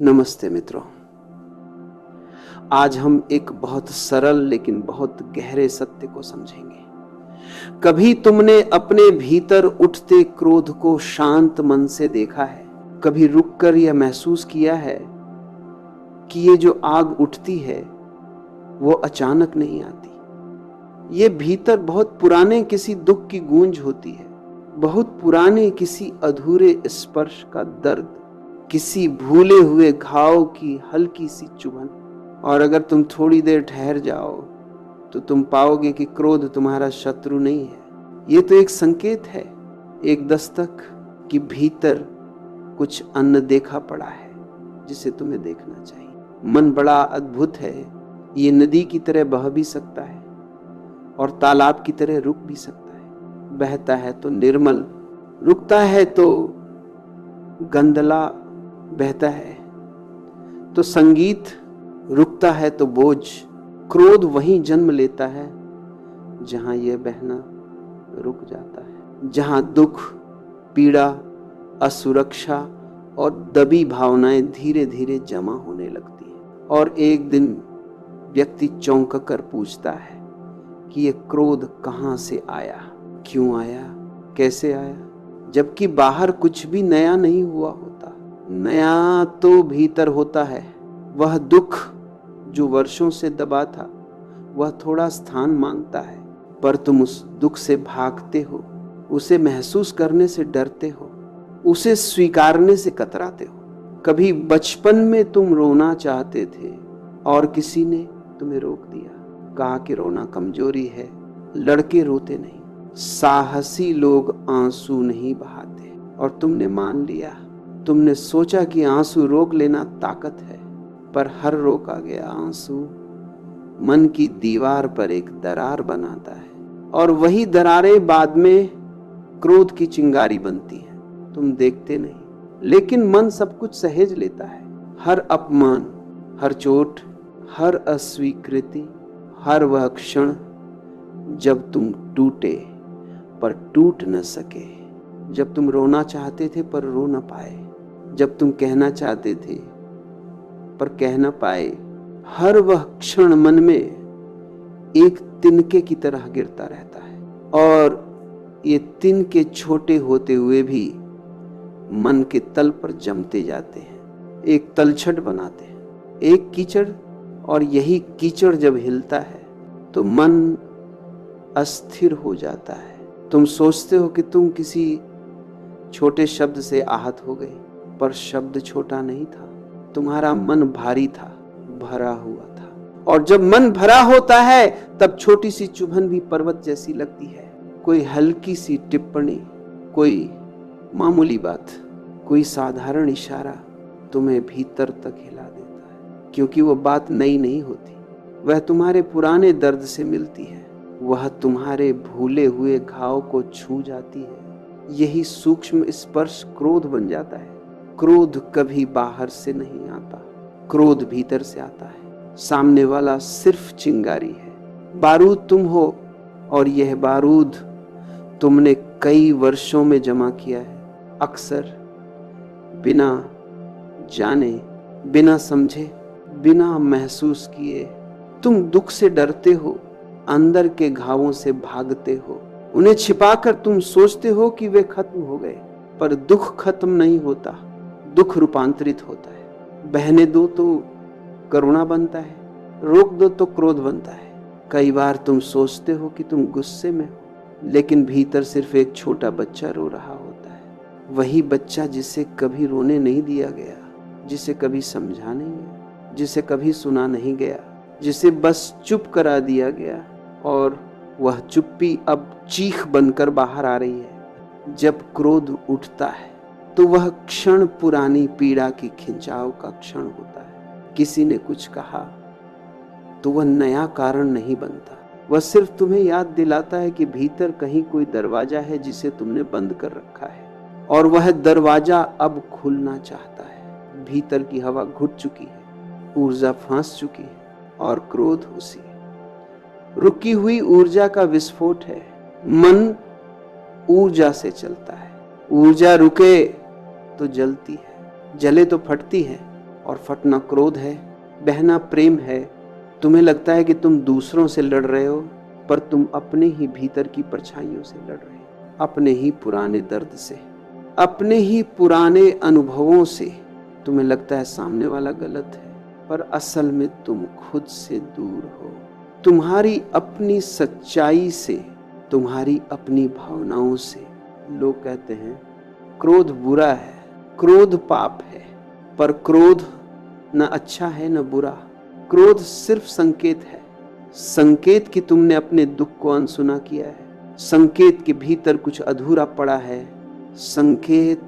नमस्ते मित्रों। आज हम एक बहुत सरल लेकिन बहुत गहरे सत्य को समझेंगे। कभी तुमने अपने भीतर उठते क्रोध को शांत मन से देखा है? कभी रुककर यह महसूस किया है कि ये जो आग उठती है वो अचानक नहीं आती। ये भीतर बहुत पुराने किसी दुख की गूंज होती है, बहुत पुराने किसी अधूरे स्पर्श का दर्द, किसी भूले हुए घाव की हल्की सी चुभन। और अगर तुम थोड़ी देर ठहर जाओ तो तुम पाओगे कि क्रोध तुम्हारा शत्रु नहीं है। ये तो एक संकेत है, एक दस्तक कि भीतर कुछ अनदेखा पड़ा है जिसे तुम्हें देखना चाहिए। मन बड़ा अद्भुत है। ये नदी की तरह बह भी सकता है और तालाब की तरह रुक भी सकता है। बहता है तो निर्मल, रुकता है तो गंदला, बहता है तो संगीत, रुकता है तो बोझ। क्रोध वहीं जन्म लेता है जहां यह बहना रुक जाता है, जहां दुख, पीड़ा, असुरक्षा और दबी भावनाएं धीरे धीरे जमा होने लगती हैं। और एक दिन व्यक्ति चौंक कर पूछता है कि यह क्रोध कहां से आया, क्यों आया, कैसे आया, जबकि बाहर कुछ भी नया नहीं हुआ होता। नया तो भीतर होता है। वह दुख जो वर्षों से दबा था वह थोड़ा स्थान मांगता है, पर तुम उस दुख से भागते हो, उसे महसूस करने से डरते हो, उसे स्वीकारने से कतराते हो। कभी बचपन में तुम रोना चाहते थे और किसी ने तुम्हें रोक दिया, कहा कि रोना कमजोरी है, लड़के रोते नहीं, साहसी लोग आंसू नहीं बहाते। और तुमने मान लिया। तुमने सोचा कि आंसू रोक लेना ताकत है, पर हर रोका गया आंसू मन की दीवार पर एक दरार बनाता है, और वही दरारें बाद में क्रोध की चिंगारी बनती हैं। तुम देखते नहीं, लेकिन मन सब कुछ सहेज लेता है। हर अपमान, हर चोट, हर अस्वीकृति, हर वह क्षण जब तुम टूटे पर टूट न सके, जब तुम रोना चाहते थे पर रो न पाए, जब तुम कहना चाहते थे पर कह न पाए। हर वह क्षण मन में एक तिनके की तरह गिरता रहता है, और ये तिनके छोटे होते हुए भी मन के तल पर जमते जाते हैं, एक तलछट बनाते हैं, एक कीचड़। और यही कीचड़ जब हिलता है तो मन अस्थिर हो जाता है। तुम सोचते हो कि तुम किसी छोटे शब्द से आहत हो गए, पर शब्द छोटा नहीं था, तुम्हारा मन भारी था, भरा हुआ था। और जब मन भरा होता है तब छोटी सी चुभन भी पर्वत जैसी लगती है। कोई हल्की सी टिप्पणी, कोई मामूली बात, कोई साधारण इशारा तुम्हें भीतर तक हिला देता है, क्योंकि वो बात नई नहीं होती, वह तुम्हारे पुराने दर्द से मिलती है, वह तुम्हारे भूले हुए घाव को छू जाती है। यही सूक्ष्म स्पर्श क्रोध बन जाता है। क्रोध कभी बाहर से नहीं आता, क्रोध भीतर से आता है। सामने वाला सिर्फ चिंगारी है, बारूद तुम हो, और यह बारूद तुमने कई वर्षों में जमा किया है, अक्सर बिना जाने, बिना समझे, बिना महसूस किए। तुम दुख से डरते हो, अंदर के घावों से भागते हो, उन्हें छिपाकर तुम सोचते हो कि वे खत्म हो गए, पर दुख खत्म नहीं होता, दुख रूपांतरित होता है। बहने दो तो करुणा बनता है, रोक दो तो क्रोध बनता है। कई बार तुम सोचते हो कि तुम गुस्से में हो, लेकिन भीतर सिर्फ एक छोटा बच्चा रो रहा होता है। वही बच्चा जिसे कभी रोने नहीं दिया गया, जिसे कभी समझा नहीं गया, जिसे कभी सुना नहीं गया, जिसे बस चुप करा दिया गया। और वह चुप्पी अब चीख बनकर बाहर आ रही है। जब क्रोध उठता है तो वह क्षण पुरानी पीड़ा की खिंचाव का क्षण होता है। किसी ने कुछ कहा तो वह नया कारण नहीं बनता, वह सिर्फ तुम्हें याद दिलाता है कि भीतर कहीं कोई दरवाजा है जिसे तुमने बंद कर रखा है, और वह दरवाजा अब खुलना चाहता है। भीतर की हवा घुट चुकी है, ऊर्जा फंस चुकी है, और क्रोध उसी रुकी हुई ऊर्जा का विस्फोट है। मन ऊर्जा से चलता है, ऊर्जा रुके तो जलती है, जले तो फटती है। और फटना क्रोध है, बहना प्रेम है। तुम्हें लगता है कि तुम दूसरों से लड़ रहे हो, पर तुम अपने ही भीतर की परछाइयों से लड़ रहे हो, अपने ही पुराने दर्द से, अपने ही पुराने अनुभवों से। तुम्हें लगता है सामने वाला गलत है, पर असल में तुम खुद से दूर हो, तुम्हारी अपनी सच्चाई से, तुम्हारी अपनी भावनाओं से। लोग कहते हैं क्रोध बुरा है, क्रोध पाप है, पर क्रोध न अच्छा है न बुरा। क्रोध सिर्फ संकेत है, संकेत कि तुमने अपने दुख को अनसुना किया है, संकेत कि भीतर कुछ अधूरा पड़ा है, संकेत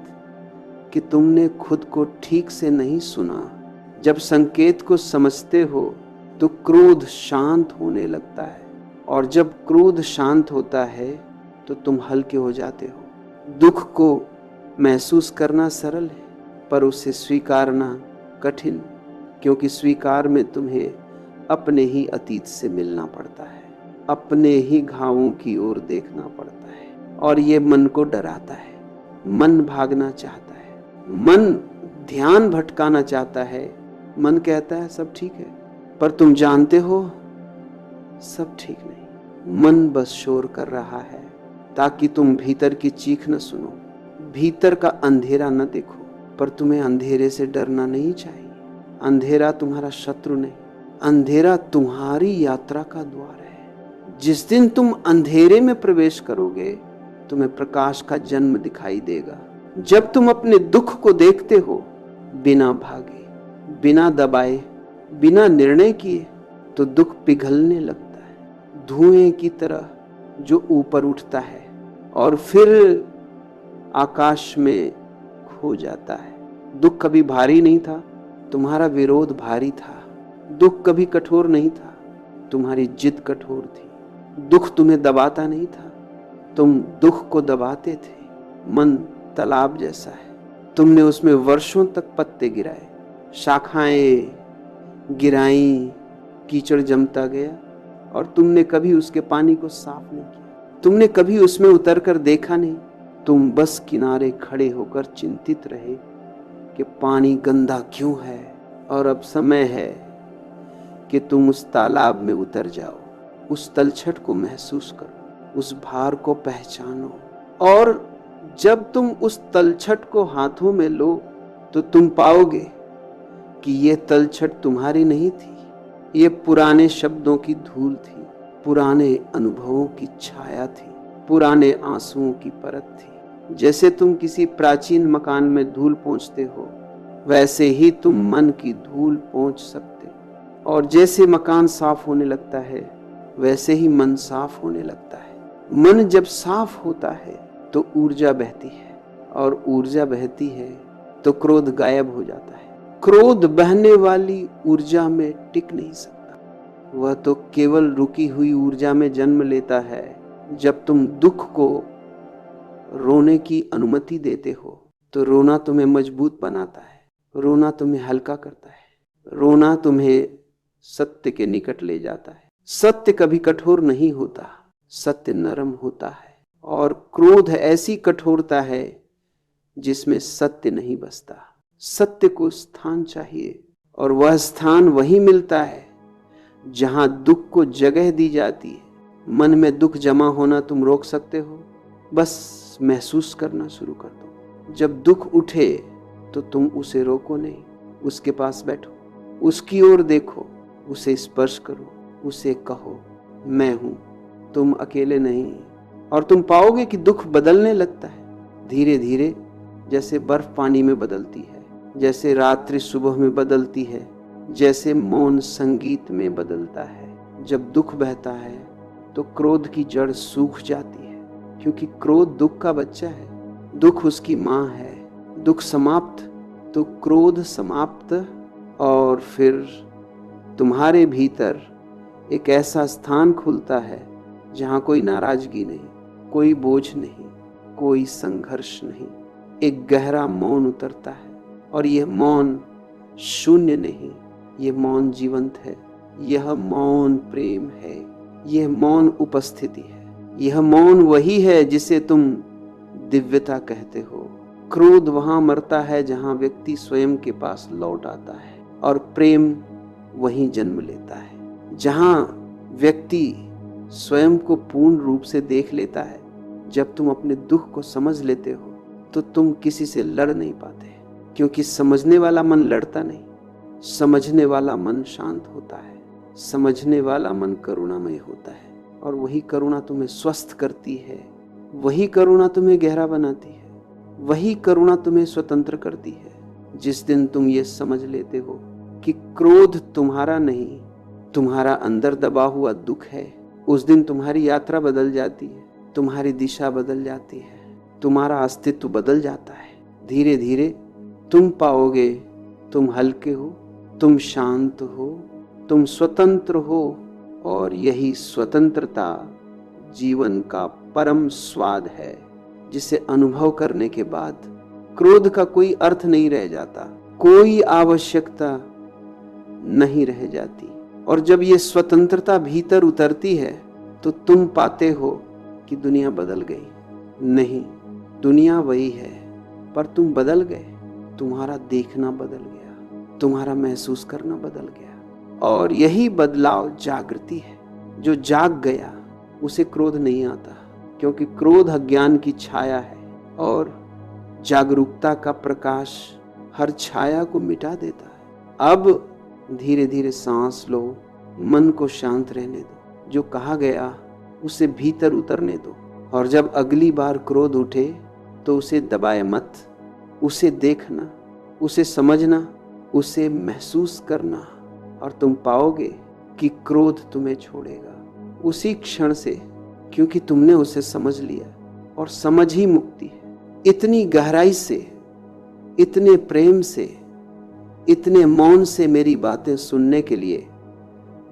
कि तुमने खुद को ठीक से नहीं सुना। जब संकेत को समझते हो तो क्रोध शांत होने लगता है, और जब क्रोध शांत होता है तो तुम हल्के हो जाते हो। दुख को महसूस करना सरल है, पर उसे स्वीकारना कठिन, क्योंकि स्वीकार में तुम्हें अपने ही अतीत से मिलना पड़ता है, अपने ही घावों की ओर देखना पड़ता है, और ये मन को डराता है। मन भागना चाहता है, मन ध्यान भटकाना चाहता है। मन कहता है सब ठीक है, पर तुम जानते हो सब ठीक नहीं। मन बस शोर कर रहा है ताकि तुम भीतर की चीख न सुनो, भीतर का अंधेरा न देखो। पर तुम्हें अंधेरे से डरना नहीं चाहिए। अंधेरा तुम्हारा शत्रु नहीं, अंधेरा तुम्हारी यात्रा का द्वार है। जिस दिन तुम अंधेरे में प्रवेश करोगे, तुम्हें प्रकाश का जन्म दिखाई देगा। जब तुम अपने दुख को देखते हो बिना भागे, बिना दबाए, बिना निर्णय किए, तो दुख पिघलने लगता है, धुएं की तरह जो ऊपर उठता है और फिर आकाश में खो जाता है। दुख कभी भारी नहीं था, तुम्हारा विरोध भारी था। दुख कभी कठोर नहीं था, तुम्हारी जिद कठोर थी। दुख तुम्हें दबाता नहीं था, तुम दुख को दबाते थे। मन तालाब जैसा है, तुमने उसमें वर्षों तक पत्ते गिराए, शाखाएं गिराई, कीचड़ जमता गया, और तुमने कभी उसके पानी को साफ नहीं किया। तुमने कभी उसमें उतरकर देखा नहीं। तुम बस किनारे खड़े होकर चिंतित रहे कि पानी गंदा क्यों है, और अब समय है कि तुम उस तालाब में उतर जाओ, उस तलछट को महसूस करो, उस भार को पहचानो। और जब तुम उस तलछट को हाथों में लो तो तुम पाओगे कि ये तलछट तुम्हारी नहीं थी, ये पुराने शब्दों की धूल थी, पुराने अनुभवों की छाया थी, पुराने आंसुओं की परत थी। जैसे तुम किसी प्राचीन मकान में धूल पोंछते हो, वैसे ही तुम मन की धूल पोंछ सकते हो। और जैसे मकान साफ होने लगता है, वैसे ही मन साफ होने लगता है। मन जब साफ होता है तो ऊर्जा बहती है, और ऊर्जा बहती है तो क्रोध गायब हो जाता है। क्रोध बहने वाली ऊर्जा में टिक नहीं सकता, वह तो केवल रुकी हुई ऊर्जा में जन्म लेता है। जब तुम दुख को रोने की अनुमति देते हो तो रोना तुम्हें मजबूत बनाता है, रोना तुम्हें हल्का करता है, रोना तुम्हें सत्य के निकट ले जाता है। सत्य कभी कठोर नहीं होता, सत्य नरम होता है। और क्रोध ऐसी कठोरता है जिसमें सत्य नहीं बसता। सत्य को स्थान चाहिए, और वह स्थान वही मिलता है जहां दुख को जगह दी जाती है। मन में दुख जमा होना तुम रोक सकते हो, बस महसूस करना शुरू कर दो। जब दुख उठे तो तुम उसे रोको नहीं, उसके पास बैठो, उसकी ओर देखो, उसे स्पर्श करो, उसे कहो मैं हूं, तुम अकेले नहीं। और तुम पाओगे कि दुख बदलने लगता है धीरे धीरे, जैसे बर्फ पानी में बदलती है, जैसे रात्रि सुबह में बदलती है, जैसे मौन संगीत में बदलता है। जब दुख बहता है तो क्रोध की जड़ सूख जाती है, क्योंकि क्रोध दुख का बच्चा है, दुख उसकी माँ है। दुख समाप्त तो क्रोध समाप्त, और फिर तुम्हारे भीतर एक ऐसा स्थान खुलता है जहाँ कोई नाराजगी नहीं, कोई बोझ नहीं, कोई संघर्ष नहीं। एक गहरा मौन उतरता है, और यह मौन शून्य नहीं, यह मौन जीवंत है, यह मौन प्रेम है, यह मौन उपस्थिति है, यह मौन वही है जिसे तुम दिव्यता कहते हो। क्रोध वहां मरता है जहां व्यक्ति स्वयं के पास लौट आता है, और प्रेम वहीं जन्म लेता है जहां व्यक्ति स्वयं को पूर्ण रूप से देख लेता है। जब तुम अपने दुख को समझ लेते हो तो तुम किसी से लड़ नहीं पाते, क्योंकि समझने वाला मन लड़ता नहीं, समझने वाला मन शांत होता है, समझने वाला मन करुणामय होता है, और वही करुणा तुम्हें स्वस्थ करती है, वही करुणा तुम्हें गहरा बनाती है, वही करुणा तुम्हें स्वतंत्र करती है। जिस दिन तुम ये समझ लेते हो कि क्रोध तुम्हारा नहीं, तुम्हारा अंदर दबा हुआ दुख है, उस दिन तुम्हारी यात्रा बदल जाती है, तुम्हारी दिशा बदल जाती है, तुम्हारा अस्तित्व बदल जाता है। धीरे धीरे तुम पाओगे तुम हल्के हो, तुम शांत हो, तुम स्वतंत्र हो, और यही स्वतंत्रता जीवन का परम स्वाद है, जिसे अनुभव करने के बाद क्रोध का कोई अर्थ नहीं रह जाता, कोई आवश्यकता नहीं रह जाती। और जब ये स्वतंत्रता भीतर उतरती है तो तुम पाते हो कि दुनिया बदल गई। नहीं, दुनिया वही है, पर तुम बदल गए। तुम्हारा देखना बदल गया, तुम्हारा महसूस करना बदल गया, और यही बदलाव जागृति है। जो जाग गया उसे क्रोध नहीं आता, क्योंकि क्रोध अज्ञान की छाया है, और जागरूकता का प्रकाश हर छाया को मिटा देता है। अब धीरे धीरे सांस लो, मन को शांत रहने दो, जो कहा गया उसे भीतर उतरने दो, और जब अगली बार क्रोध उठे तो उसे दबाए मत, उसे देखना, उसे समझना, उसे महसूस करना, और तुम पाओगे कि क्रोध तुम्हें छोड़ेगा उसी क्षण से, क्योंकि तुमने उसे समझ लिया, और समझ ही मुक्ति है। इतनी गहराई से, इतने प्रेम से, इतने मौन से मेरी बातें सुनने के लिए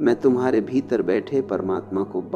मैं तुम्हारे भीतर बैठे परमात्मा को